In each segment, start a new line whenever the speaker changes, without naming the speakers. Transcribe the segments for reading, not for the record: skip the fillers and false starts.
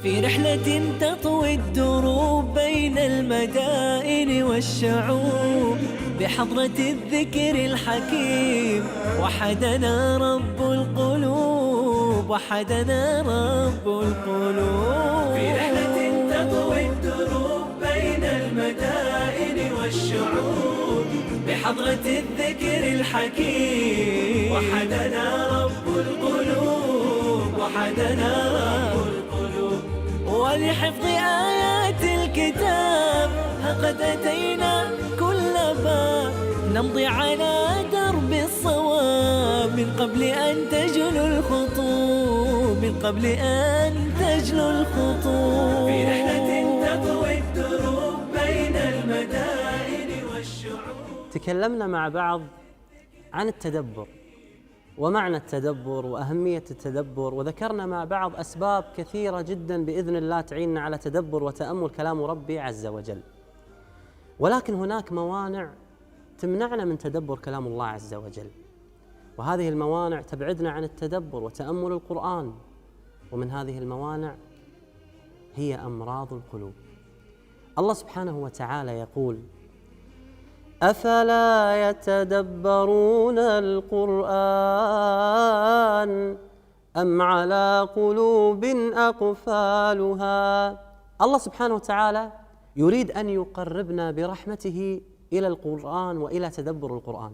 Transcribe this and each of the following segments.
في رحلة تطوي الدروب بين المدائن والشعوب بحضرة الذكر الحكيم وحدنا رب القلوب، وحدنا رب القلوب. في رحلة تطوي الدروب بين المدائن والشعوب بحضرة الذكر الحكيم وحدنا رب القلوب، وحدنا رب القلوب. ولحفظ آيات الكتاب قد أتينا كل باب نمضي على درب الصواب من قبل أن تجلو الخطوب، من قبل أن تجلو الخطوب. في رحلة تطوي الدروب بين المدائن والشعوب.
تكلمنا مع بعض عن التدبر ومعنى التدبر وأهمية التدبر، وذكرنا مع بعض أسباب كثيرة جدا بإذن الله تعيننا على تدبر وتأمل كلام ربي عز وجل. ولكن هناك موانع تمنعنا من تدبر كلام الله عز وجل، وهذه الموانع تبعدنا عن التدبر وتأمل القرآن. ومن هذه الموانع هي أمراض القلوب. الله سبحانه وتعالى يقول: أفلا يتدبرون القرآن أم على قلوب أقفالها. الله سبحانه وتعالى يريد أن يقربنا برحمته إلى القرآن وإلى تدبر القرآن،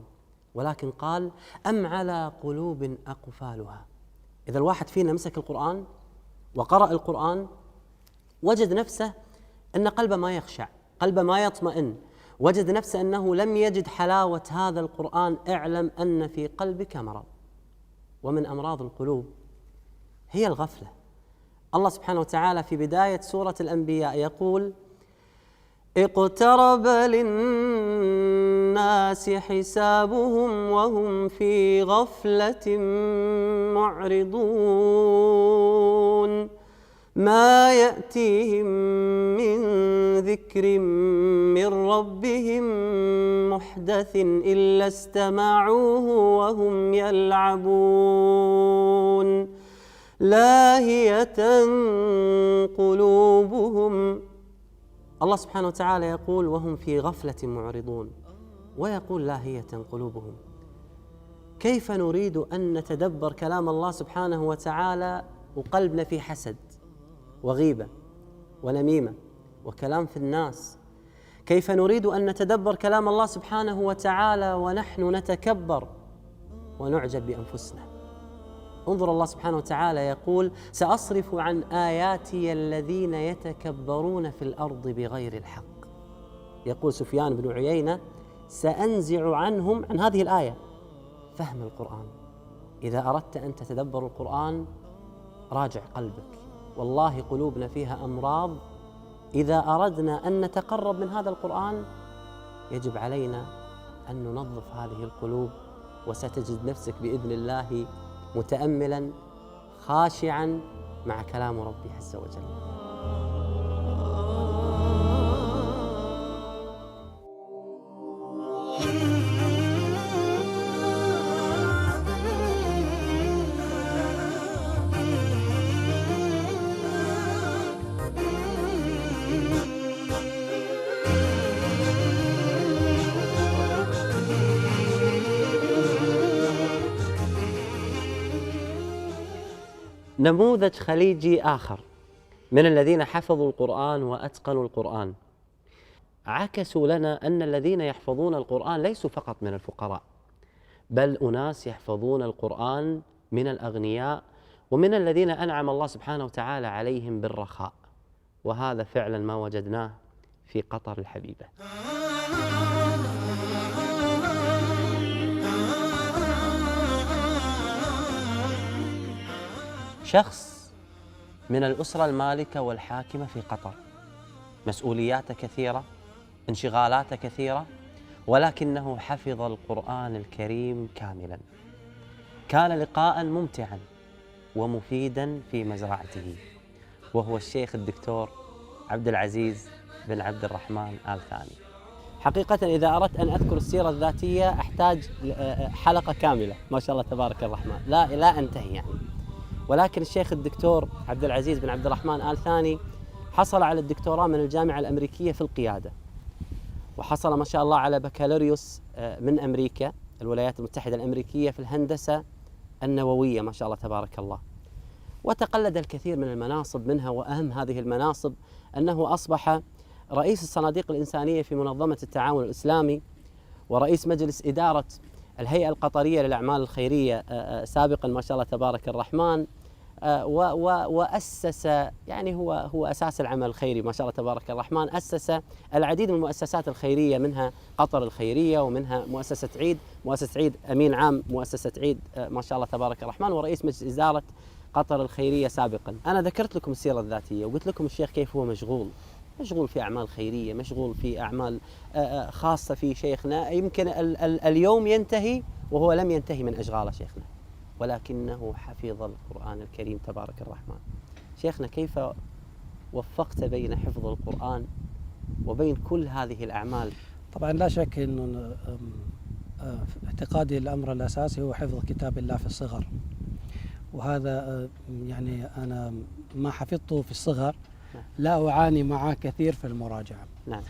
ولكن قال: أم على قلوب أقفالها. إذا الواحد فينا مسك القرآن وقرأ القرآن وجد نفسه أن قلبه ما يخشع، قلبه ما يطمئن، وجد نفسه أنه لم يجد حلاوة هذا القرآن، اعلم أن في قلبك مرض. ومن أمراض القلوب هي الغفلة. الله سبحانه وتعالى في بداية سورة الأنبياء يقول: اقترب للناس حسابهم وهم في غفلة معرضون ما يأتيهم من ذكر من ربهم محدث إلا استمعوه وهم يلعبون لاهية قلوبهم. الله سبحانه وتعالى يقول: وهم في غفلة معرضون، ويقول: لاهية قلوبهم. كيف نريد أن نتدبر كلام الله سبحانه وتعالى وقلبنا في حسد وغيبة ونميمة وكلام في الناس؟ كيف نريد أن نتدبر كلام الله سبحانه وتعالى ونحن نتكبر ونعجب بأنفسنا؟ انظر، الله سبحانه وتعالى يقول: سأصرف عن آياتي الذين يتكبرون في الأرض بغير الحق. يقول سفيان بن عيينة: سأنزع عنهم، عن هذه الآية، فهم القرآن. إذا أردت أن تتدبر القرآن راجع قلبك، والله قلوبنا فيها أمراض. إذا أردنا أن نتقرب من هذا القرآن يجب علينا أن ننظف هذه القلوب، وستجد نفسك بإذن الله متأملا خاشعا مع كلام ربي عز وجل. نموذج خليجي آخر من الذين حفظوا القرآن وأتقنوا القرآن عكسوا لنا أن الذين يحفظون القرآن ليسوا فقط من الفقراء، بل أناس يحفظون القرآن من الأغنياء ومن الذين أنعم الله سبحانه وتعالى عليهم بالرخاء، وهذا فعلا ما وجدناه في قطر الحبيبة. شخص من الأسرة المالكة والحاكمة في قطر، مسؤولياته كثيرة، انشغالاته كثيرة، ولكنه حفظ القرآن الكريم كاملا. كان لقاء ممتعا ومفيدا في مزرعته، وهو الشيخ الدكتور عبد العزيز بن عبد الرحمن آل ثاني. حقيقة إذا أردت أن أذكر السيرة الذاتية أحتاج حلقة كاملة، ما شاء الله تبارك الرحمن، لا أنتهي يعني. ولكن الشيخ الدكتور عبد العزيز بن عبد الرحمن آل ثاني حصل على الدكتوراه من الجامعة الأمريكية في القيادة، وحصل ما شاء الله على بكالوريوس من أمريكا الولايات المتحدة الأمريكية في الهندسة النووية ما شاء الله تبارك الله، وتقلد الكثير من المناصب منها، وأهم هذه المناصب أنه أصبح رئيس الصناديق الإنسانية في منظمة التعاون الإسلامي، ورئيس مجلس إدارة الهيئة القطرية للأعمال الخيرية سابقا ما شاء الله تبارك الرحمن، وأسس، يعني هو أساس العمل الخيري ما شاء الله تبارك الرحمن، أسس العديد من المؤسسات الخيرية منها قطر الخيرية، ومنها مؤسسة عيد أمين عام مؤسسة عيد ما شاء الله تبارك الرحمن، ورئيس مجلس إدارة قطر الخيرية سابقا. أنا ذكرت لكم السيرة الذاتية وقلت لكم الشيخ كيف هو مشغول في أعمال خيرية، مشغول في أعمال خاصة في شيخنا، يمكن اليوم ينتهي وهو لم ينتهي من أشغال شيخنا، ولكنه حفظ القرآن الكريم تبارك الرحمن. شيخنا كيف وفقت بين حفظ القرآن وبين كل هذه الأعمال؟
طبعا لا شك أنه اعتقادي الأمر الأساسي هو حفظ كتاب الله في الصغر، وهذا يعني أنا ما حفظته في الصغر لا أعاني معه كثير في المراجعة.
نعم.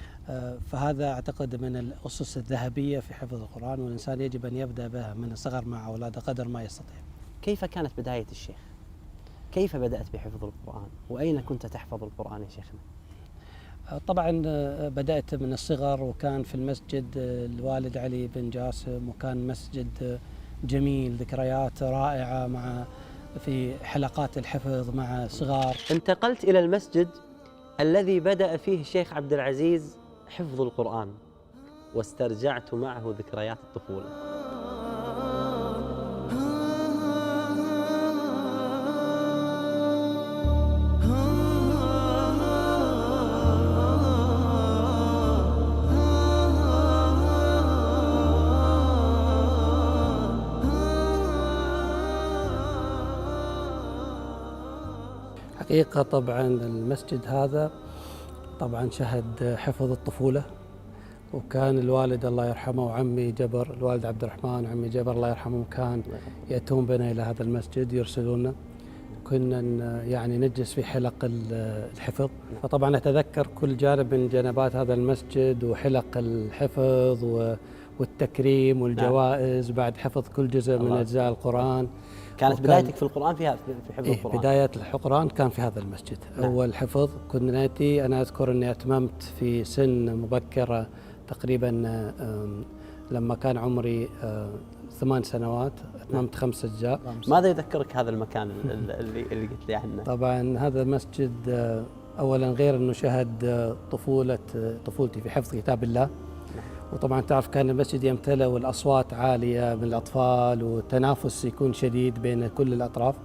فهذا أعتقد من الأسس الذهبية في حفظ القرآن، والإنسان يجب أن يبدأ بها من الصغر مع أولاده قدر ما يستطيع.
كيف كانت بداية الشيخ؟ كيف بدأت بحفظ القرآن؟ وأين كنت تحفظ القرآن يا شيخنا؟
طبعا بدأت من الصغر، وكان في المسجد الوالد علي بن جاسم، وكان مسجد جميل، ذكريات رائعة في حلقات الحفظ مع صغار.
انتقلت إلى المسجد الذي بدأ فيه الشيخ عبد العزيز حفظ القرآن، واسترجعت معه ذكريات الطفولة.
حقيقة طبعا المسجد هذا طبعا شهد حفظ الطفولة، وكان الوالد الله يرحمه وعمي جبر، الوالد عبد الرحمن وعمي جبر الله يرحمه، كان يأتون بنا إلى هذا المسجد يرسلونا، كنا يعني نجلس في حلق الحفظ. فطبعا أتذكر كل جانب من جنبات هذا المسجد وحلق الحفظ والتكريم والجوائز بعد حفظ كل جزء من أجزاء القرآن.
كانت بدايتك في القرآن في حفظ القرآن؟
بداية القرآن كان في هذا المسجد. نعم. أول حفظ كنا نأتي، أنا أذكر أني أتممت في سن مبكرة تقريبا لما كان عمري 8 سنوات، أتممت 5 أجزاء.
ماذا يذكرك هذا المكان اللي قلت لي عنه؟
طبعا هذا المسجد أولا غير أنه شهد طفولتي في حفظ كتاب الله، وطبعا تعرف كان المسجد يمتلئ والأصوات عالية من الأطفال، والتنافس يكون شديد بين كل الأطراف،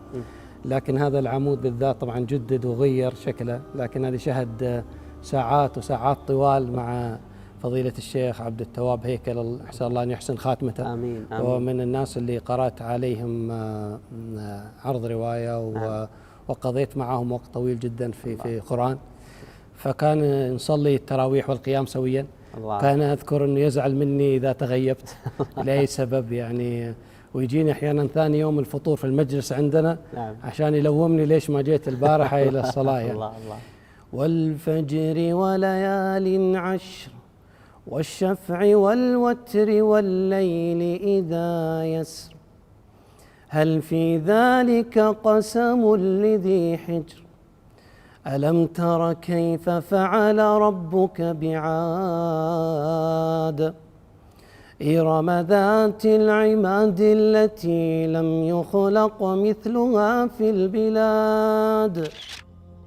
لكن هذا العمود بالذات طبعا جدد وغير شكله، لكن هذا شهد ساعات وساعات طوال مع فضيلة الشيخ عبد التواب هيكل، أسأل الله أن يحسن خاتمته.
آمين.
ومن الناس اللي قرأت عليهم عرض رواية وقضيت معهم وقت طويل جدا في قرآن، فكان نصلي التراويح والقيام سويا. الله. كان أذكر أنه يزعل مني إذا تغيبت لأي سبب يعني، ويجيني أحيانا ثاني يوم الفطور في المجلس عندنا. نعم. عشان يلومني ليش ما جيت البارحة إلى الصلاة يعني. الله. والفجر وليال عشر والشفع والوتر والليل إذا يسر هل في ذلك قسم لذي حجر ألم تر كيف فعل ربك بعاد إرم ذات العماد التي لم يخلق مثلها في البلاد.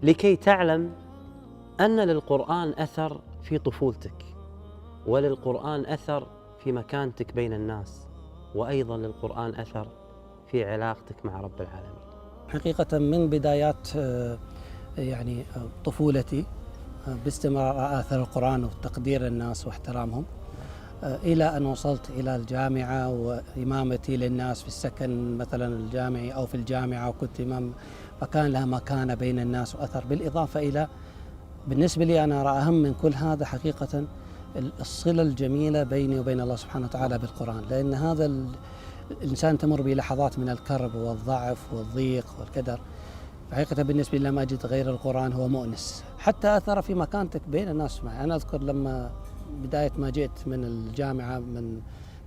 لكي تعلم أن للقرآن أثر في طفولتك، وللقرآن أثر في مكانتك بين الناس، وأيضا للقرآن أثر في علاقتك مع رب العالمين.
حقيقة من بدايات يعني طفولتي باستمرار آثر القرآن وتقدير الناس واحترامهم، إلى أن وصلت إلى الجامعة وإمامتي للناس في السكن مثلا الجامعي أو في الجامعة، وكنت إمام، فكان لها مكانة بين الناس وأثر، بالإضافة إلى بالنسبة لي أنا أرى أهم من كل هذا حقيقة الصلة الجميلة بيني وبين الله سبحانه وتعالى بالقرآن، لأن هذا الإنسان تمر بلحظات من الكرب والضعف والضيق والكدر. حقيقة بالنسبة لي ما أجد غير القرآن هو مؤنس، حتى أثر في مكانتك بين الناس معي. أنا أذكر لما بداية ما جئت من الجامعة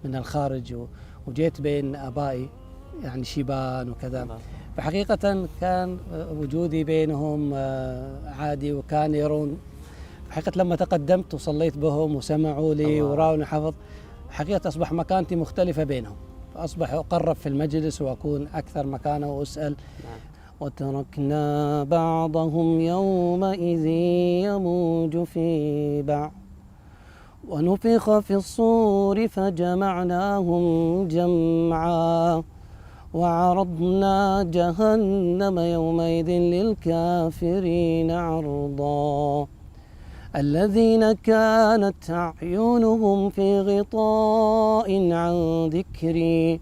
من الخارج وجيت بين آبائي يعني شيبان وكذا، فحقيقة كان وجودي بينهم عادي، وكان يرون حقيقة لما تقدمت وصليت بهم وسمعوا لي وراوني حفظ، حقيقة أصبح مكانتي مختلفة بينهم، فأصبح أقرب في المجلس وأكون أكثر مكانة وأسأل. وتركنا بعضهم يومئذ يموج في بعض ونفخ في الصور فجمعناهم جمعا وعرضنا جهنم يومئذ للكافرين عرضا الذين كانت أعينهم في غطاء عن ذكري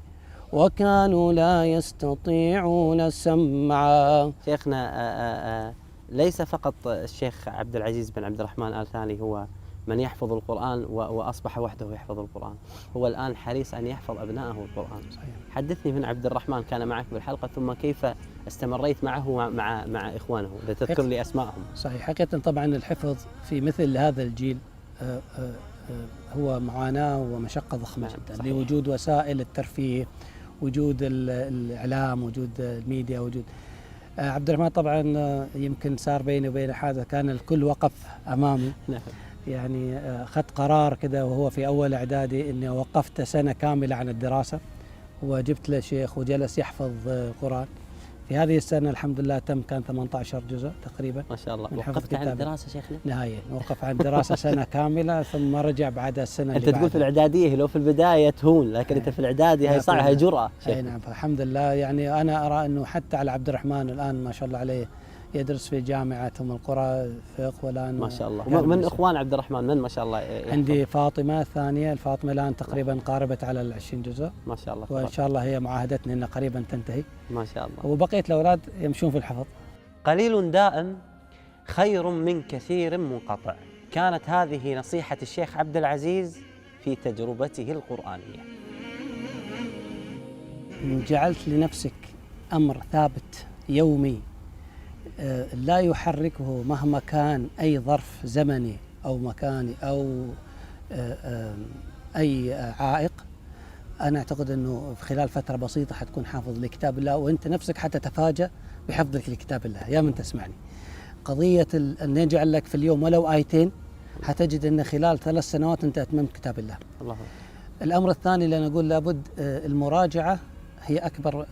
وكانوا لا يستطيعون سمعا.
شيخنا ليس فقط الشيخ عبد العزيز بن عبد الرحمن آل ثاني هو من يحفظ القرآن وأصبح وحده يحفظ القرآن، هو الآن حريص أن يحفظ أبنائه القرآن.
صحيح.
حدثني من عبد الرحمن، كان معك بالحلقة، ثم كيف استمريت معه مع إخوانه، تذكر لي أسمائهم.
صحيح. حقيقة طبعا الحفظ في مثل هذا الجيل هو معاناة ومشقة ضخمة جدا، لوجود وسائل الترفيه، وجود الإعلام، وجود الميديا، وجود عبد الرحمن. طبعا يمكن صار بيني وبين هذا كان الكل وقف أمامي. يعني أخذت قرار كذا وهو في أول إعدادي إني وقفت سنة كاملة عن الدراسة، وجبت له شيخ وجلس يحفظ القرآن. في هذه السنة الحمد لله كان 18 جزء تقريبا.
ما شاء الله. وقفت عن الدراسة شيخنا؟
نهائيا وقف عن الدراسة سنة كاملة، ثم رجع بعد السنة
أنت تقول في الإعدادية لو في البداية تهون، لكن أنت في الإعدادي هي صعبة، هي جرأة.
أي نعم. فالحمد لله يعني أنا أرى أنه حتى على عبد الرحمن الآن ما شاء الله عليه يدرس في جامعة أم القرى فقه، والآن
ما شاء الله. من إخوان عبد الرحمن من ما شاء الله يحفظ؟
عندي فاطمة الثانية، الفاطمة الآن تقريبا قاربت على 20 جزء
ما شاء الله،
وإن شاء الله هي معاهدتنا أنها قريبا تنتهي
ما شاء الله.
وبقية الأولاد يمشون في الحفظ.
قليل دائم خير من كثير منقطع، كانت هذه نصيحة الشيخ عبد العزيز في تجربته القرآنية.
جعلت لنفسك أمر ثابت يومي لا يحركه مهما كان أي ظرف زمني أو مكاني أو أي عائق، أنا أعتقد أنه في خلال فترة بسيطة حتكون حافظ لكتاب الله، وأنت نفسك حتى تتفاجأ بحفظك لكتاب الله. يا من تسمعني، قضية أن يجعل لك في اليوم ولو آيتين، حتجد أن خلال 3 سنوات أنت أتممت كتاب الله.
الله.
الأمر الثاني اللي أنا أقول لابد المراجعة هي أكبر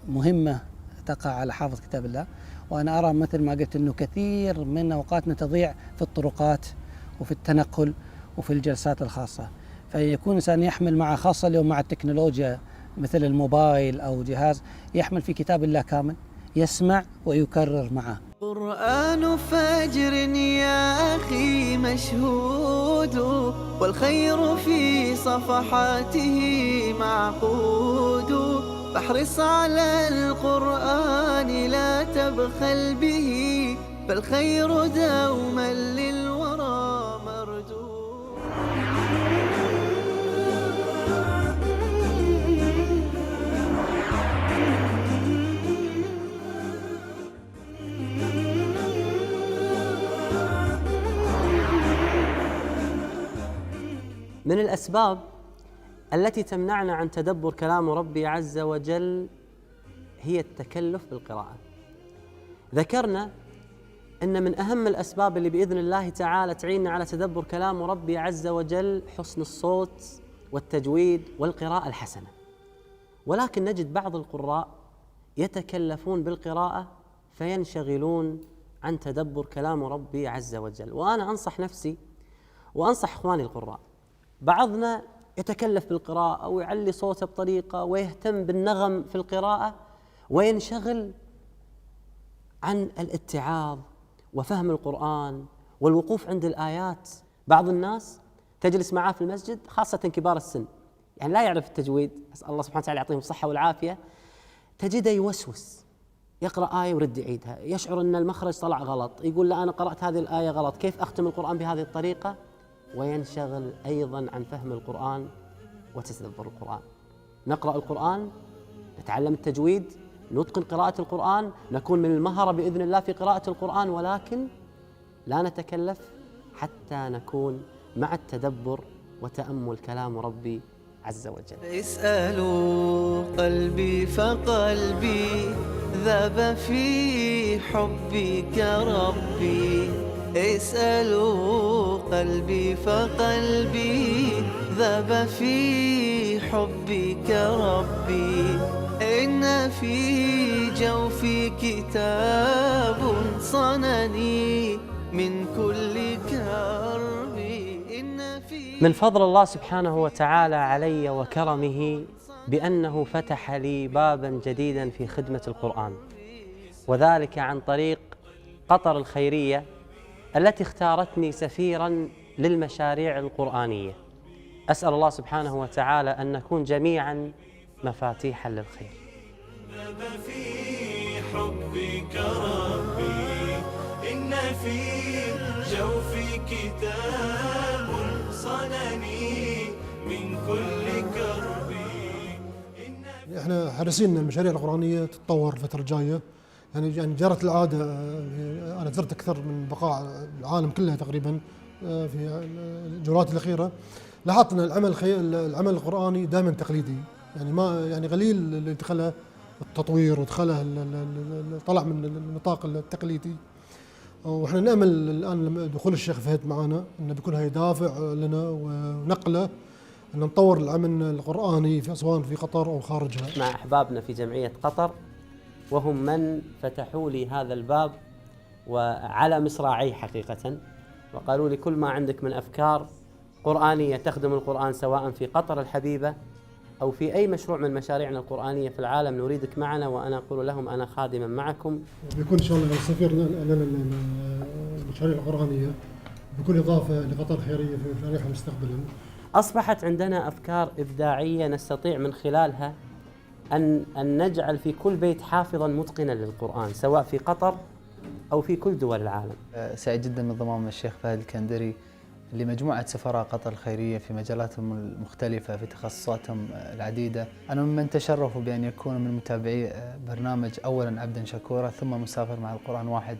مهمة تقع على حافظ كتاب الله. وأنا أرى مثل ما قلت أنه كثير من أوقاتنا تضيع في الطرقات وفي التنقل وفي الجلسات الخاصة، فيكون إنسان يحمل معه، خاصة اليوم مع التكنولوجيا مثل الموبايل أو جهاز، يحمل في كتاب الله كامل، يسمع ويكرر معه.
قرآن فجر يا أخي مشهود، والخير في صفحاته معقود، فاحرص على القرآن لا تبخل به، فالخير دوما للورى مردود.
من الأسباب التي تمنعنا عن تدبر كلام ربي عز وجل هي التكلف بالقراءة. ذكرنا أن من أهم الأسباب اللي بإذن الله تعالى تعيننا على تدبر كلام ربي عز وجل حسن الصوت والتجويد والقراءة الحسنة، ولكن نجد بعض القراء يتكلفون بالقراءة فينشغلون عن تدبر كلام ربي عز وجل. وأنا أنصح نفسي وأنصح إخواني القراء، بعضنا يتكلف بالقراءة ويعلي صوته بطريقة ويهتم بالنغم في القراءة وينشغل عن الاتعاظ وفهم القرآن والوقوف عند الآيات. بعض الناس تجلس معاه في المسجد، خاصة كبار السن، يعني لا يعرف التجويد، أسأل الله سبحانه وتعالى يعطيهم الصحة والعافية، تجده يوسوس، يقرأ آية ويرد يعيدها، يشعر أن المخرج طلع غلط، يقول لا أنا قرأت هذه الآية غلط، كيف أختم القرآن بهذه الطريقة؟ وينشغل أيضا عن فهم القرآن وتتدبر القرآن. نقرأ القرآن، نتعلم التجويد، نتقن قراءة القرآن، نكون من المهرة بإذن الله في قراءة القرآن، ولكن لا نتكلف حتى نكون مع التدبر وتأمل كلام ربي عز وجل.
اسألوا قلبي فقلبي ذاب في حبك ربي. اسألوا قلبي فقلبي ذاب في حبك ربي. إن في جوفي كتاب صنني من كل كرب.
من فضل الله سبحانه وتعالى علي وكرمه بأنه فتح لي بابا جديدا في خدمة القرآن، وذلك عن طريق قطر الخيرية التي اختارتني سفيرا للمشاريع القرآنية. أسأل الله سبحانه وتعالى أن نكون جميعا مفاتيحا للخير.
في حبك ربي إن في جوفي كتاب صنني من كل كربي.
احنا حريصين ان المشاريع القرآنية تتطور الفترة الجاية. يعني جرت العادة، انا زرت اكثر من بقاع العالم كلها تقريبا في الجولات الأخيرة. لاحظت ان العمل القرآني دائما تقليدي، يعني ما يعني قليل اللي دخله التطوير ودخله طلع من النطاق التقليدي. واحنا نامل الان دخول الشيخ فهد معنا انه بيكون هي دافع لنا ونقله ان نطور العمل القرآني سواء في قطر او خارجها.
مع احبابنا في جمعية قطر، وهم من فتحوا لي هذا الباب وعلى مصراعي حقيقة، وقالوا لي كل ما عندك من افكار قرآنية تخدم القرآن سواء في قطر الحبيبة أو في أي مشروع من مشاريعنا القرآنية في العالم نريدك معنا. وأنا أقول لهم أنا خادما معكم.
بيكون إن شاء الله سفير لنا المشاريع القرآنية، بيكون إضافة لقطر خيرية في مشاريعها مستقبلا.
أصبحت عندنا أفكار إبداعية نستطيع من خلالها أن نجعل في كل بيت حافظا متقنا للقرآن سواء في قطر أو في كل دول العالم.
سعيد جدا بانضمام الشيخ فهد الكندري لمجموعة سفراء قطر الخيرية في مجالاتهم المختلفة في تخصصاتهم العديدة. أنا ممن تشرفوا بأن يكونوا من متابعي برنامج أولا عبدا شكورا ثم مسافر مع القرآن 1،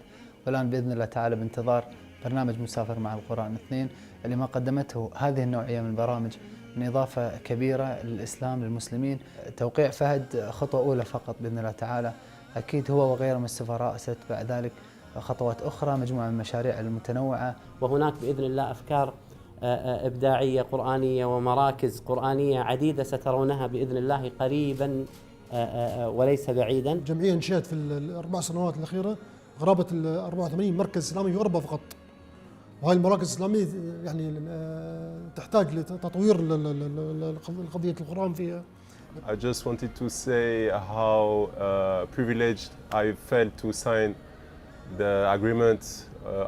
والآن بإذن الله تعالى بانتظار برنامج مسافر مع القرآن 2 اللي ما قدمته هذه النوعية من البرامج من إضافة كبيرة للإسلام للمسلمين. توقيع فهد خطوة أولى فقط بإذن الله تعالى، أكيد هو وغيره من السفراء ستتبع ذلك خطوات أخرى، مجموعة من المشاريع المتنوعة.
وهناك بإذن الله أفكار إبداعية قرآنية ومراكز قرآنية عديدة سترونها بإذن الله قريبا وليس بعيدا.
الجمعية انشأت في الأربع سنوات الأخيرة قرابة 84 مركز إسلامي في أوروبا فقط، وهذه المراكز الإسلامية يعني تحتاج لتطوير قضية القرآن فيها.
I just wanted to say how privileged I felt to sign the agreement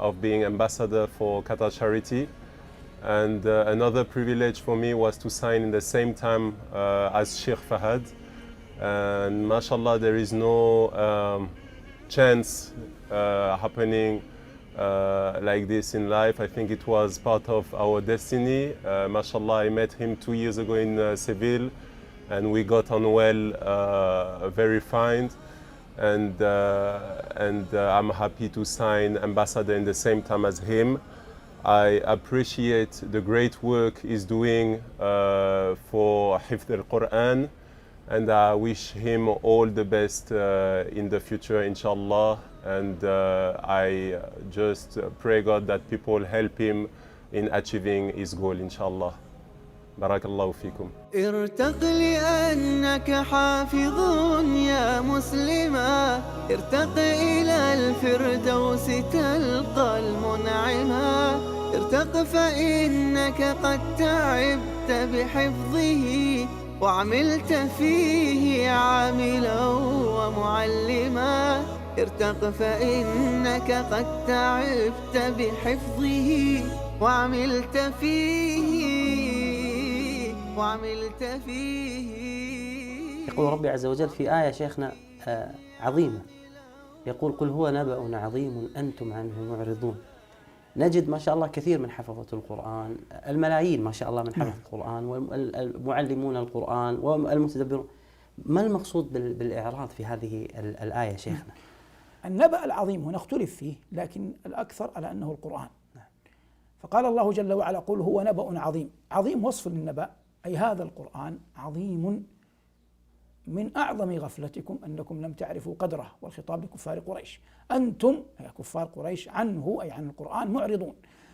of being ambassador for Qatar Charity, and another privilege for me was to sign in the same time as Sheikh Fahad. And mashallah, there is no chance happening like this in life. I think it was part of our destiny. Mashallah, I met him 2 years ago in Seville, and we got on well, very fine. And I'm happy to sign ambassador in the same time as him. I appreciate the great work he's doing for Hifd al-Quran, and I wish him all the best in the future, inshallah. And I just pray God that people help him in achieving his goal, inshallah. بارك الله فيكم.
ارتق لأنك حافظ يا مسلما، ارتق إلى الفردوس تلقى المنعما. ارتق فإنك قد تعبت بحفظه وعملت فيه عاملا ومعلما. ارتق فإنك قد تعبت بحفظه وعملت فيه.
يقول ربي عز وجل في آية شيخنا عظيمة، يقول قل هو نبأ عظيم أنتم عنه معرضون. نجد ما شاء الله كثير من حفظة القرآن، الملايين ما شاء الله من حفظ القرآن والمعلمون القرآن والمتدبرون. ما المقصود بالإعراض في هذه الآية شيخنا؟
النبأ العظيم هنا اختلف فيه، لكن الأكثر على أنه القرآن. فقال الله جل وعلا: قل هو نبأ عظيم. عظيم وصف للنبأ، أي هذا القرآن عظيم، من أعظم غفلتكم أنكم لم تعرفوا قدره. والخطاب لكفار قريش، أنتم يا كفار قريش عنه أي عن القرآن معرضون.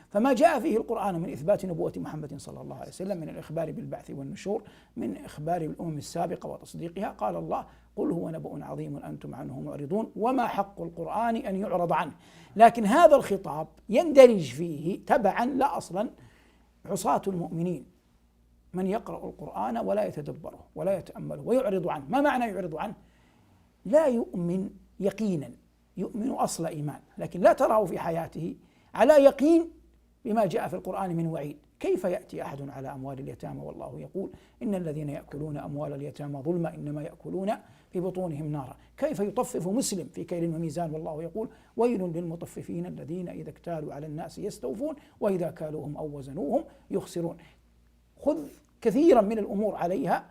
فما جاء فيه القرآن من إثبات نبوة محمد صلى الله عليه وسلم، من الإخبار بالبعث والنشور، من إخبار الأمم السابقة وتصديقها، قال الله: قل هو نبأ عظيم أنتم عنه معرضون وما حق القرآن أن يعرض عنه. لكن هذا الخطاب يندرج فيه تبعا لا أصلا عصاة المؤمنين، من يقرأ القرآن ولا يتدبره ولا يتأمله ويعرض عنه. ما معنى يعرض عنه؟ لا يؤمن يقينا، يؤمن أصل إيمان، لكن لا تراه في حياته على يقين بما جاء في القرآن من وعيد. كيف يأتي أحد على أموال اليتامى والله يقول: إن الذين يأكلون أموال اليتامى ظلما إنما يأكلون في بطونهم نارا. كيف يطفف مسلم في كيل وميزان والله يقول: ويل للمطففين الذين إذا اكتالوا على الناس يستوفون وإذا كالوهم أو وزنوهم يخسرون. خذ كثيرا من الأمور عليها.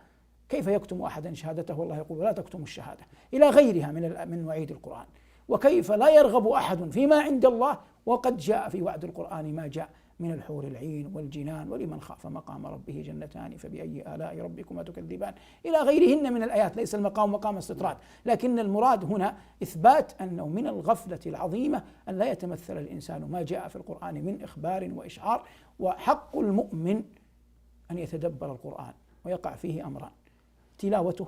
كيف يكتم أحدا شهادته والله يقول: ولا تكتموا الشهادة، إلى غيرها من وعيد القرآن. وكيف لا يرغب أحد فيما عند الله وقد جاء في وعد القرآن ما جاء من الحور العين والجنان، ولمن خاف مقام ربه جنتان فبأي آلاء ربكما تكذبان، إلى غيرهن من الآيات. ليس المقام مقام استطراد، لكن المراد هنا إثبات أنه من الغفلة العظيمة أن لا يتمثل الإنسان ما جاء في القرآن من إخبار وإشعار. وحق المؤمن أن يتدبر القرآن، ويقع فيه أمران: تلاوته.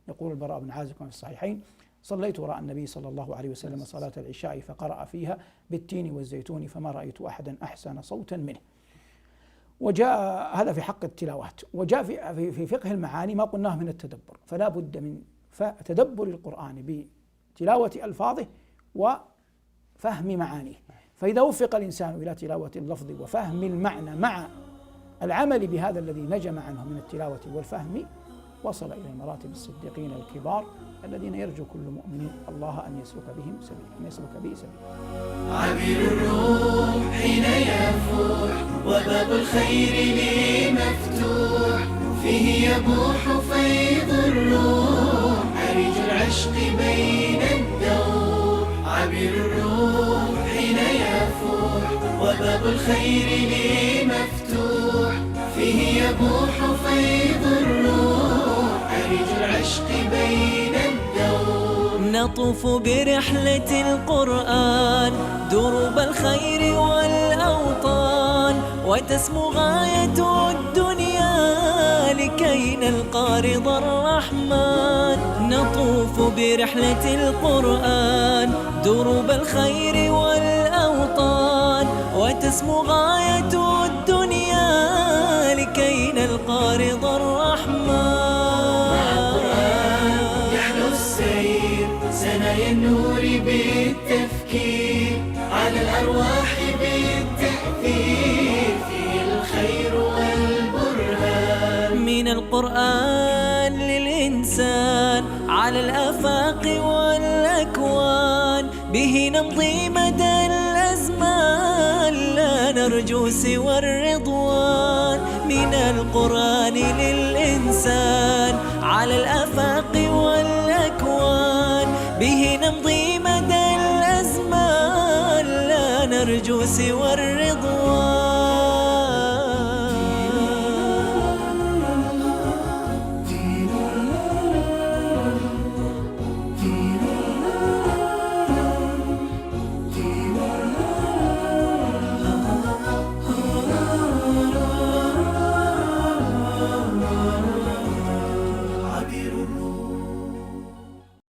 يقول البراء بن عازب في الصحيحين: صليت وراء النبي صلى الله عليه وسلم صلاة العشاء فقرأ فيها بالتين والزيتون فما رأيت أحدا أحسن صوتا منه. وجاء هذا في حق التلاوات. وجاء في فقه المعاني ما قلناه من التدبر، فلا بد من تدبر القرآن بتلاوة ألفاظه وفهم معانيه. فإذا وفق الإنسان إلى تلاوة اللفظ وفهم المعنى مع العمل بهذا الذي نجم عنه من التلاوة والفهم، وصل إلى مراتب الصديقين الكبار الذين يرجو كل مؤمن الله أن يسلك بهم سبيلا، أن يسلك به سبيلا.
عبير الروح حين يفوح وباب الخير لي مفتوح، فيه يبوح فيض الروح عريج العشق بين الدور. عبير الروح حين يفوح وباب الخير لي مفتوح، فيه يبوح فيض الروح عريج العشق بين الدور.
نطوف برحلة القرآن دروب الخير والأوطان، وتسمو غاية الدنيا لكي نلقى رضا الرحمن. نطوف برحلة القرآن دروب الخير والأوطان، وتسمو غاية الدنيا لكي نلقى رضا الرحمن.
سنايا النور بالتفكير على الأرواح بالتأثير، فيه الخير والبرهان.
من القرآن للإنسان على الآفاق والأكوان، به نمضي مدى الأزمان لا نرجو سوى الرضوان. من القرآن للإنسان على الآفاق والأكوان، به نمضي مدى الأزمان لا نرجو سوى الرضوان.